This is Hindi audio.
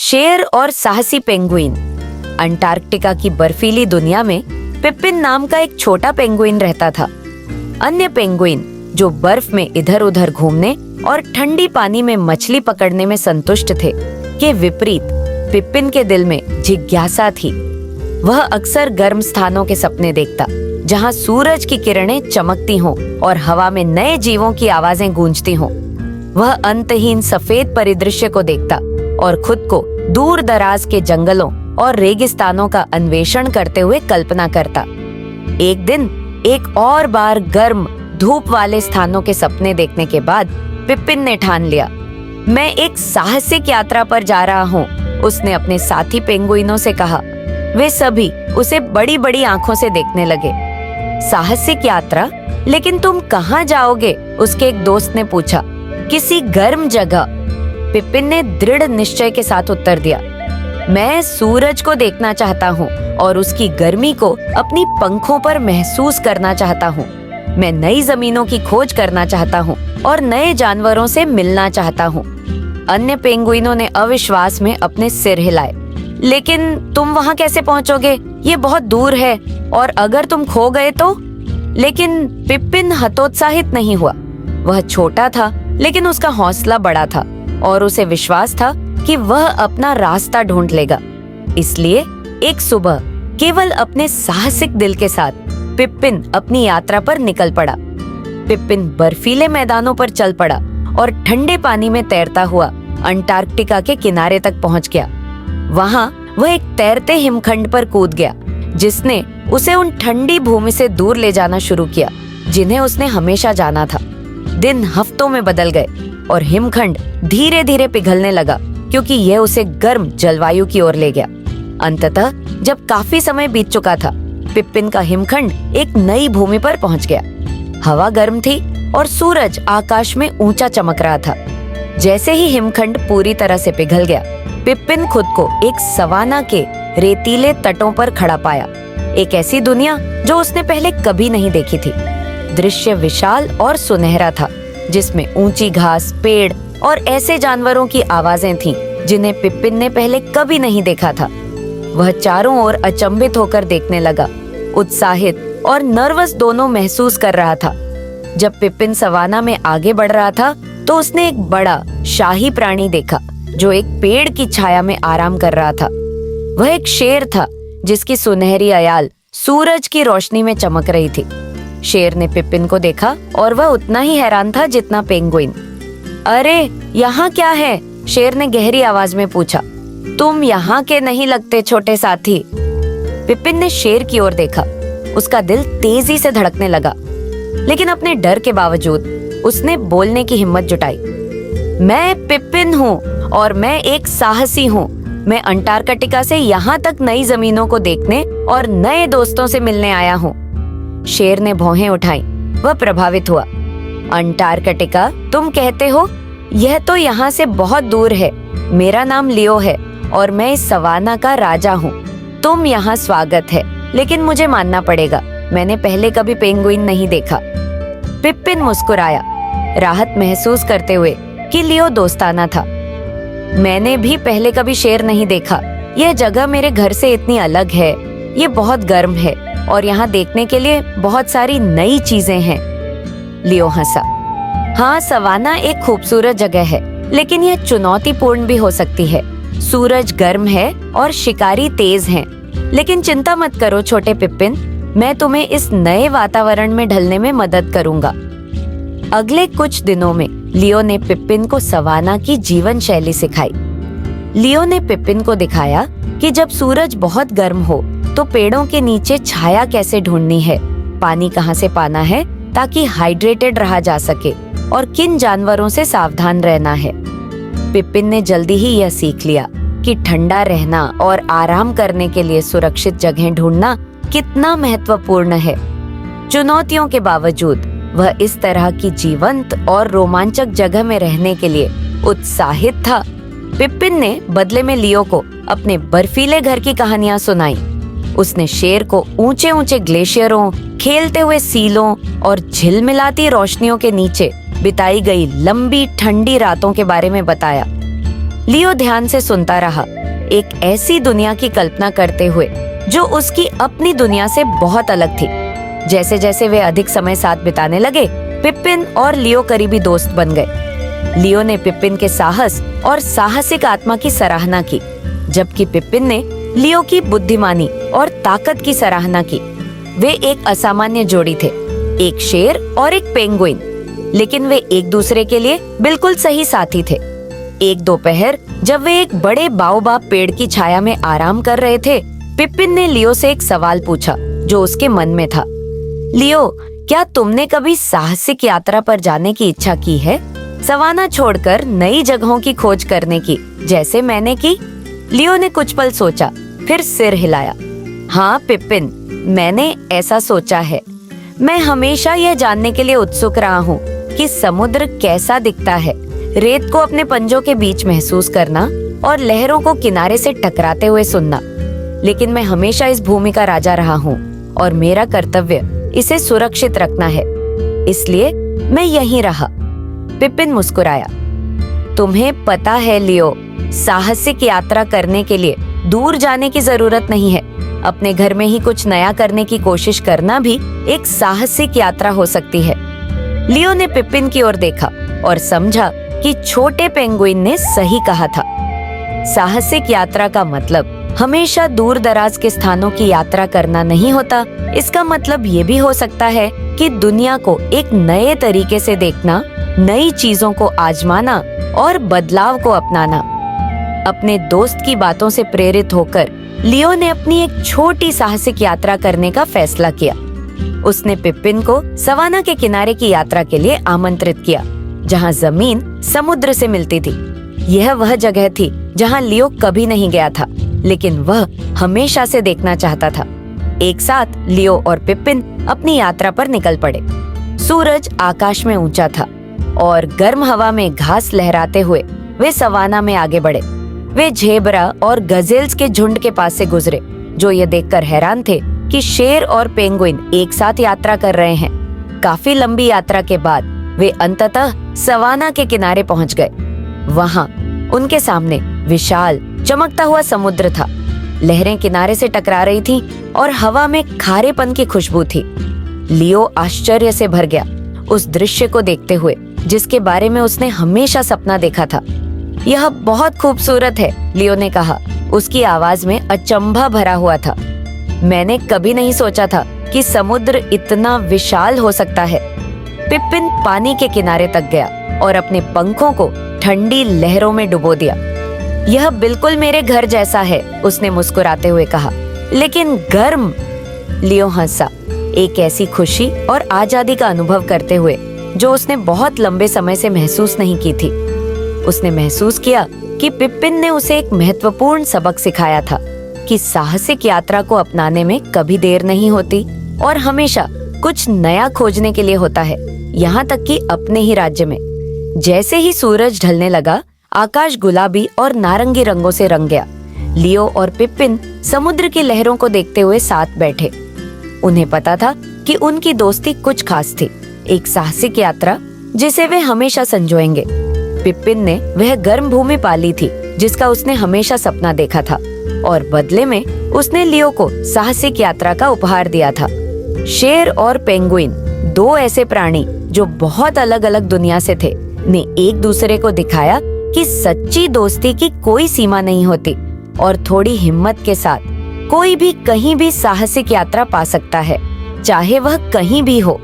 शेर और साहसी पेंगुइन। अंटार्कटिका की बर्फीली दुनिया में पिपिन नाम का एक छोटा पेंगुइन रहता था। अन्य पेंगुइन जो बर्फ में इधर उधर घूमने और ठंडी पानी में मछली पकड़ने में संतुष्ट थे, के विपरीत पिपिन के दिल में जिज्ञासा थी। वह अक्सर गर्म स्थानों के सपने देखता, जहां सूरज की किरणें चमकती हों और हवा में नए जीवों की आवाजें गूंजती हों। वह अंतहीन सफेद परिदृश्य को देखता और खुद को दूर दराज के जंगलों और रेगिस्तानों का अन्वेषण करते हुए कल्पना करता। एक दिन एक और बार गर्म धूप वाले स्थानों के सपने देखने के बाद पिपिन ने ठान लिया, मैं एक साहसिक यात्रा पर जा रहा हूँ। उसने अपने साथी पेंगुइनों से कहा। वे सभी उसे बड़ी बड़ी आंखों से देखने लगे। साहसिक यात्रा? लेकिन तुम कहाँ जाओगे? उसके एक दोस्त ने पूछा। किसी गर्म जगह, पिपिन ने दृढ़ निश्चय के साथ उत्तर दिया। मैं सूरज को देखना चाहता हूँ और उसकी गर्मी को अपनी पंखों पर महसूस करना चाहता हूँ। मैं नई जमीनों की खोज करना चाहता हूँ और नए जानवरों से मिलना चाहता हूँ। अन्य पेंगुइनों ने अविश्वास में अपने सिर हिलाए। लेकिन तुम वहाँ कैसे पहुँचोगे? ये बहुत दूर है, और अगर तुम खो गए तो? लेकिन पिपिन हतोत्साहित नहीं हुआ। वह छोटा था, लेकिन उसका हौसला बड़ा था और उसे विश्वास था कि वह अपना रास्ता ढूंढ लेगा। इसलिए एक सुबह केवल अपने साहसिक दिल के साथ पिपिन अपनी यात्रा पर निकल पड़ा। पिपिन बर्फीले मैदानों पर चल पड़ा और ठंडे पानी में तैरता हुआ अंटार्कटिका के किनारे तक पहुंच गया। वहां वह एक तैरते हिमखंड पर कूद गया, जिसने उसे उन ठंडी भूमि से दूर ले जाना शुरू किया जिन्हें उसने हमेशा जाना था। दिन हफ्तों में बदल गए और हिमखंड धीरे धीरे पिघलने लगा, क्योंकि यह उसे गर्म जलवायु की ओर ले गया। अंततः जब काफी समय बीत चुका था, पिपिन का हिमखंड एक नई भूमि पर पहुंच गया। हवा गर्म थी और सूरज आकाश में ऊंचा चमक रहा था। जैसे ही हिमखंड पूरी तरह से पिघल गया, पिपिन खुद को एक सवाना के रेतीले तटों पर खड़ा पाया। एक ऐसी दुनिया जो उसने पहले कभी नहीं देखी थी। दृश्य विशाल और सुनहरा था, जिसमें ऊंची घास, पेड़ और ऐसे जानवरों की आवाजें थीं जिन्हें पिपिन ने पहले कभी नहीं देखा था। वह चारों ओर अचंभित होकर देखने लगा, उत्साहित और नर्वस दोनों महसूस कर रहा था। जब पिपिन सवाना में आगे बढ़ रहा था, तो उसने एक बड़ा शाही प्राणी देखा जो एक पेड़ की छाया में आराम कर रहा था। वह एक शेर था, जिसकी सुनहरी अयाल सूरज की रोशनी में चमक रही थी। शेर ने पिपिन को देखा और वह उतना ही हैरान था जितना पेंगुइन। अरे, यहाँ क्या है? शेर ने गहरी आवाज में पूछा। तुम यहाँ के नहीं लगते, छोटे साथी। पिपिन ने शेर की ओर देखा। उसका दिल तेजी से धड़कने लगा, लेकिन अपने डर के बावजूद उसने बोलने की हिम्मत जुटाई। मैं पिपिन हूँ और मैं एक साहसी हूँ। मैं अंटार्कटिका से यहाँ तक नई जमीनों को देखने और नए दोस्तों से मिलने आया हूँ। शेर ने भौहें उठाई। वह प्रभावित हुआ। अंटार्कटिका, तुम कहते हो? यह तो यहाँ से बहुत दूर है। मेरा नाम लियो है और मैं इस सवाना का राजा हूँ। तुम यहाँ स्वागत है, लेकिन मुझे मानना पड़ेगा, मैंने पहले कभी पेंगुइन नहीं देखा। पिपिन मुस्कुराया, राहत महसूस करते हुए कि लियो दोस्ताना था। मैंने भी पहले कभी शेर नहीं देखा। यह जगह मेरे घर से इतनी अलग है। ये बहुत गर्म है और यहाँ देखने के लिए बहुत सारी नई चीजें हैं। लियो हंसा। हाँ, सवाना एक खूबसूरत जगह है, लेकिन यह चुनौतीपूर्ण भी हो सकती है। सूरज गर्म है और शिकारी तेज हैं। लेकिन चिंता मत करो छोटे पिपिन, मैं तुम्हें इस नए वातावरण में ढलने में मदद करूंगा। अगले कुछ दिनों में लियो ने पिपिन को सवाना की जीवन शैली सिखाई। लियो ने पिपिन को दिखाया कि जब सूरज बहुत गर्म हो तो पेड़ों के नीचे छाया कैसे ढूंढनी है, पानी कहाँ से पाना है ताकि हाइड्रेटेड रहा जा सके, और किन जानवरों से सावधान रहना है। पिपिन ने जल्दी ही यह सीख लिया कि ठंडा रहना और आराम करने के लिए सुरक्षित जगह ढूंढना कितना महत्वपूर्ण है। चुनौतियों के बावजूद वह इस तरह की जीवंत और रोमांचक जगह में रहने के लिए उत्साहित था। पिपिन ने बदले में लियो को अपने बर्फीले घर की कहानियां सुनाई। उसने शेर को ऊंचे ऊंचे ग्लेशियरों, खेलते हुए सीलों और झिलमिलाती रोशनियों के नीचे बिताई गई लंबी ठंडी रातों के बारे में बताया। लियो ध्यान से सुनता रहा, एक ऐसी दुनिया की कल्पना करते हुए जो उसकी अपनी दुनिया से बहुत अलग थी। जैसे जैसे वे अधिक समय साथ बिताने लगे, पिप्पिन और लियो करीबी दोस्त बन गए। लियो ने पिप्पिन के साहस और साहसिक आत्मा की सराहना की, जबकि पिप्पिन ने लियो की बुद्धिमानी और ताकत की सराहना की। वे एक असामान्य जोड़ी थे, एक शेर और एक पेंगुइन, लेकिन वे एक दूसरे के लिए बिल्कुल सही साथी थे। एक दोपहर जब वे एक बड़े बाओबाब पेड़ की छाया में आराम कर रहे थे, पिप्पिन ने लियो से एक सवाल पूछा जो उसके मन में था। लियो, क्या तुमने कभी साहसिक यात्रा पर जाने की इच्छा की है? सवाना छोड़कर नई जगहों की खोज करने की, जैसे मैंने की? लियो ने कुछ पल सोचा, फिर सिर हिलाया। हाँ पिप्पिन, मैंने ऐसा सोचा है। मैं हमेशा यह जानने के लिए उत्सुक रहा हूँ कि समुद्र कैसा दिखता है। रेत को अपने पंजों के बीच महसूस करना और लहरों को किनारे से टकराते हुए सुनना। लेकिन मैं हमेशा इस भूमि का राजा रहा हूँ और मेरा कर्तव्य इसे सुरक्षित रखना है, इसलिए मैं यहीं रहा। पिप्पिन मुस्कुराया। तुम्हें पता है लियो, साहसिक यात्रा करने के लिए दूर जाने की जरूरत नहीं है। अपने घर में ही कुछ नया करने की कोशिश करना भी एक साहसिक यात्रा हो सकती है। लियो ने पिप्पिन की ओर देखा और समझा कि छोटे पेंगुइन ने सही कहा था। साहसिक यात्रा का मतलब हमेशा दूर दराज के स्थानों की यात्रा करना नहीं होता। इसका मतलब ये भी हो सकता है कि दुनिया को एक नए तरीके से देखना, नई चीजों को आजमाना और बदलाव को अपनाना। अपने दोस्त की बातों से प्रेरित होकर लियो ने अपनी एक छोटी साहसिक यात्रा करने का फैसला किया। उसने पिप्पिन को सवाना के किनारे की यात्रा के लिए आमंत्रित किया, जहां जमीन समुद्र से मिलती थी। यह वह जगह थी जहां लियो कभी नहीं गया था, लेकिन वह हमेशा से देखना चाहता था। एक साथ लियो और पिप्पिन अपनी यात्रा पर निकल पड़े। सूरज आकाश में ऊंचा था और गर्म हवा में घास लहराते हुए वे सवाना में आगे बढ़े। वे झेबरा और गजेल्स के झुंड के पास से गुजरे, जो ये देखकर हैरान थे कि शेर और पेंगुइन एक साथ यात्रा कर रहे हैं। काफी लंबी यात्रा के बाद वे अंततः सवाना के किनारे पहुंच गए। वहां उनके सामने विशाल चमकता हुआ समुद्र था। लहरें किनारे से टकरा रही थीं और हवा में खारेपन की खुशबू थी। लियो आश्चर्य से भर गया उस दृश्य को देखते हुए, जिसके बारे में उसने हमेशा सपना देखा था। यह बहुत खूबसूरत है, लियो ने कहा। उसकी आवाज में अचंभा भरा हुआ था। मैंने कभी नहीं सोचा था कि समुद्र इतना विशाल हो सकता है। पिप्पिन पानी के किनारे तक गया और अपने पंखों को ठंडी लहरों में डुबो दिया। यह बिल्कुल मेरे घर जैसा है, उसने मुस्कुराते हुए कहा। लेकिन गर्म? लियो हंसा, एक ऐसी खुशी और आजादी का अनुभव करते हुए जो उसने बहुत लंबे समय से महसूस नहीं की थी। उसने महसूस किया कि पिप्पिन ने उसे एक महत्वपूर्ण सबक सिखाया था कि साहसिक यात्रा को अपनाने में कभी देर नहीं होती और हमेशा कुछ नया खोजने के लिए होता है, यहाँ तक कि अपने ही राज्य में। जैसे ही सूरज ढलने लगा, आकाश गुलाबी और नारंगी रंगों से रंग गया। लियो और पिप्पिन समुद्र की लहरों को देखते हुए साथ बैठे। उन्हें पता था कि उनकी दोस्ती कुछ खास थी, एक साहसिक यात्रा जिसे वे हमेशा संजोएंगे। पिप्पिन ने वह गर्म भूमि पाली थी जिसका उसने हमेशा सपना देखा था, और बदले में उसने लियो को साहसिक यात्रा का उपहार दिया था। शेर और पेंगुइन, दो ऐसे प्राणी जो बहुत अलग अलग दुनिया से थे, ने एक दूसरे को दिखाया कि सच्ची दोस्ती की कोई सीमा नहीं होती और थोड़ी हिम्मत के साथ कोई भी कहीं भी साहसिक यात्रा पा सकता है, चाहे वह कहीं भी हो।